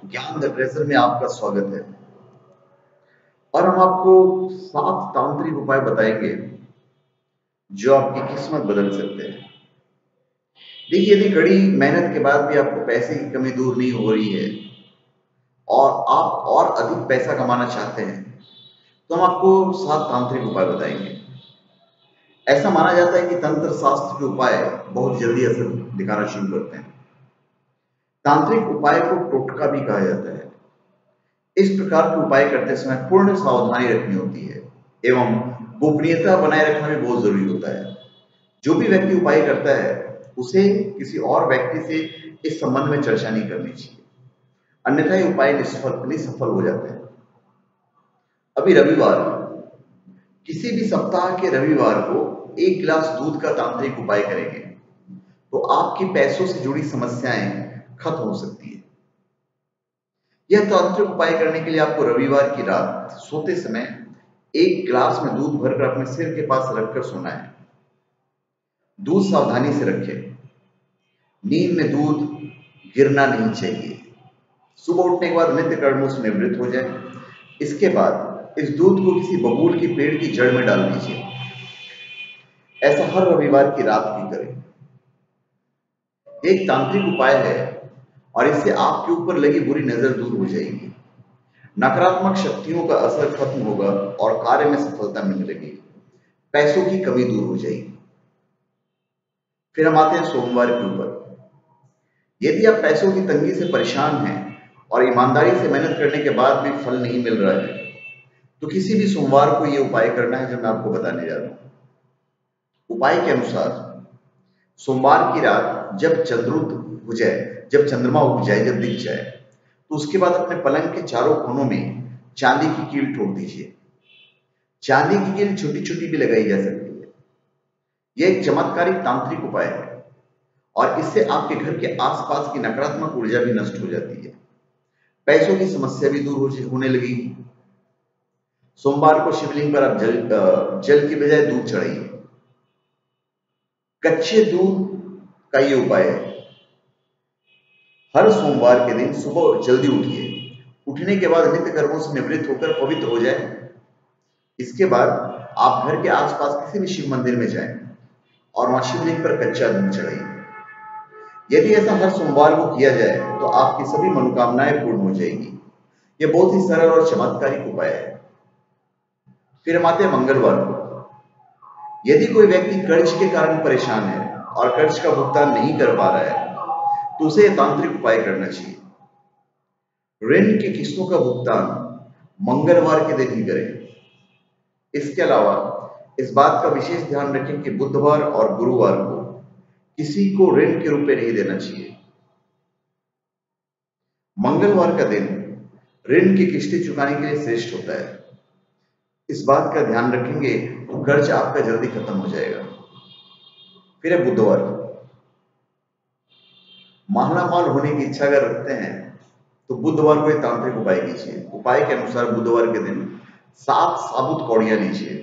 ज्ञान the treasure में आपका स्वागत है। और हम आपको 7 तांत्रिक उपाय बताएंगे जो आपकी किस्मत बदल सकते हैं। देखिए, यदि कड़ी मेहनत के बाद भी आपको पैसे की कमी दूर नहीं हो रही है और आप और अधिक पैसा कमाना चाहते हैं, तो हम आपको 7 तांत्रिक उपाय बताएंगे। ऐसा माना जाता है कि तंत्र शास्त्र के उपाय बहुत जल्दी असर दिखाना शुरू करते हैं। तांत्रिक उपाय को टोटका भी कहा जाता है। इस प्रकार के उपाय करते समय पूर्ण सावधानी रखनी होती है एवं गोपनीयता बनाए रखना भी बहुत जरूरी होता है। जो भी व्यक्ति उपाय करता है उसे किसी और व्यक्ति से इस संबंध में चर्चा नहीं करनी चाहिए, अन्यथा ये उपाय निसफल हो जाते हैं। अभी रविवार, किसी भी सप्ताह के रविवार को 1 गिलास दूध का तांत्रिक उपाय करेंगे तो आपकी पैसों से जुड़ी समस्याएं खत्म हो सकती है। यह तांत्रिक उपाय करने के लिए आपको रविवार की रात सोते समय 1 गिलास में दूध भरकर अपने सिर के पास रखकर सोना है। दूध सावधानी से रखें, नींद में दूध गिरना नहीं चाहिए। सुबह उठने के बाद नित्य कर्मों से निवृत्त हो जाए। इसके बाद इस दूध को किसी बबूल के पेड़ की जड़ में डाल दीजिए। ऐसा हर रविवार की रात की करें। एक तांत्रिक उपाय है और इससे आपके ऊपर लगी बुरी नजर दूर हो जाएगी, नकारात्मक शक्तियों का असर खत्म होगा और कार्य में सफलता मिलने लगेगी, पैसों की कमी दूर हो जाएगी। फिर हम आते हैं सोमवार के ऊपर। यदि आप पैसों की तंगी से परेशान हैं और ईमानदारी से मेहनत करने के बाद भी फल नहीं मिल रहा है, तो किसी भी सोमवार को यह उपाय करना है जो मैं आपको बताने जा रहा हूं। उपाय के अनुसार सोमवार की रात जब चंद्रोदय हो जाए, जब चंद्रमा उग जाए, जब दिख जाए, तो उसके बाद अपने पलंग के चारों कोनों में चांदी की कील ठोक दीजिए। चांदी की कील छोटी छोटी भी लगाई जा सकती है। यह एक चमत्कारिक तांत्रिक उपाय है और इससे आपके घर के आसपास की नकारात्मक ऊर्जा भी नष्ट हो जाती है, पैसों की समस्या भी दूर होने लगेगी। सोमवार को शिवलिंग पर आप जल की बजाय दूध चढ़ाइए। कच्चे दूध का ये उपाय है। हर सोमवार के दिन सुबह जल्दी उठिए। उठने के बाद नित्य कर्मों से निवृत्त होकर पवित्र हो जाए। इसके बाद आप घर के आसपास किसी भी शिव मंदिर में जाएं और वहां शिवलिंग पर कच्चा दूध चढ़ाइए। यदि ऐसा हर सोमवार को किया जाए तो आपकी सभी मनोकामनाएं पूर्ण हो जाएगी। यह बहुत ही सरल और चमत्कारिक उपाय है। फिर हम आते हैं मंगलवार को। यदि कोई व्यक्ति कर्ज के कारण परेशान है और कर्ज का भुगतान नहीं कर पा रहा है, तो उसे यह तांत्रिक उपाय करना चाहिए। ऋण की किस्तों का भुगतान मंगलवार के दिन ही करें। इसके अलावा इस बात का विशेष ध्यान रखें कि बुधवार और गुरुवार को किसी को ऋण के रुपए नहीं देना चाहिए। मंगलवार का दिन ऋण की किस्तें चुकाने के लिए श्रेष्ठ होता है। इस बात का ध्यान रखेंगे तो कर्ज आपका जल्दी खत्म हो जाएगा। फिर है बुधवार। मालामाल होने की इच्छा अगर रखते हैं तो बुधवार को एक तांत्रिक उपाय कीजिए। उपाय के अनुसार बुधवार के दिन 7 साबुत कौड़ियां लीजिए।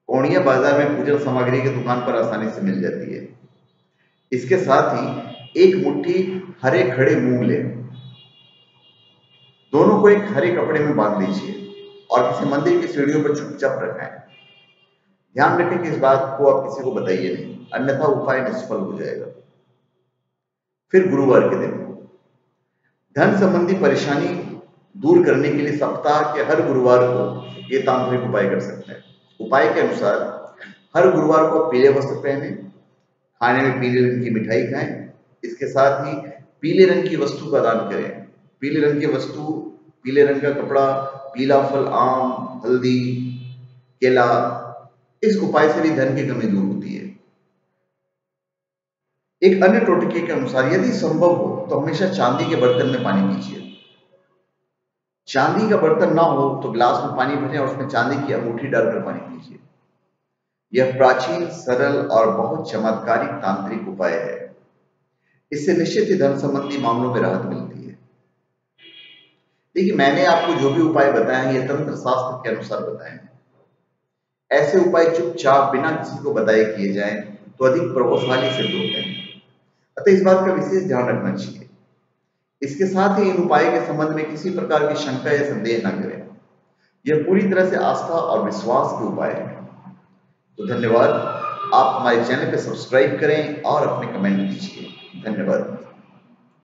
कौड़ियां बाजार में पूजन सामग्री की दुकान पर आसानी से मिल जाती है। इसके साथ ही एक मुट्ठी हरे खड़े मूंग लें। दोनों को एक हरे कपड़े में बांध लीजिए और किसी मंदिर की सीढ़ियों पर चुपचाप रखें। ध्यान रखें कि इस बात को आप किसी को बताइए नहीं, अन्यथा उपाय निष्फल हो जाएगा। फिर गुरुवार के दिन धन संबंधी परेशानी दूर करने के लिए सप्ताह के हर गुरुवार को ये तांत्रिक उपाय कर सकते हैं। उपाय के अनुसार हर गुरुवार को पीले वस्त्र पहने, खाने में पीले रंग की मिठाई खाएं। इसके साथ ही पीले रंग की वस्तु का दान करें। पीले रंग की वस्तु, पीले रंग का कपड़ा, पीला फल, आम, हल्दी, केला, इस उपाय से भी धन की कमी दूर होती है। एक अन्य टोटके के अनुसार यदि संभव हो तो हमेशा चांदी के बर्तन में पानी पीजिए। चांदी का बर्तन ना हो तो गिलास में पानी भरें और उसमें चांदी की अंगूठी डालकर पानी पीजिए। यह प्राचीन, सरल और बहुत चमत्कारिक तांत्रिक उपाय है। इससे निश्चित ही धन संबंधी मामलों में राहत मिलती है। देखिए, मैंने आपको जो भी उपाय बताए हैं ये तंत्र शास्त्र के अनुसार बताए हैं। ऐसे उपाय चुपचाप बिना किसी को बताए किए जाएं तो अधिक प्रभावशाली सिद्ध होते हैं। अतः इस बात का विशेष ध्यान रखना चाहिए। इसके साथ ही इन उपाय के संबंध में किसी प्रकार की शंका या संदेह न करें। यह पूरी तरह से आस्था और विश्वास के उपाय है। तो धन्यवाद। आप हमारे चैनल पर सब्सक्राइब करें और अपने कमेंट दीजिए। धन्यवाद।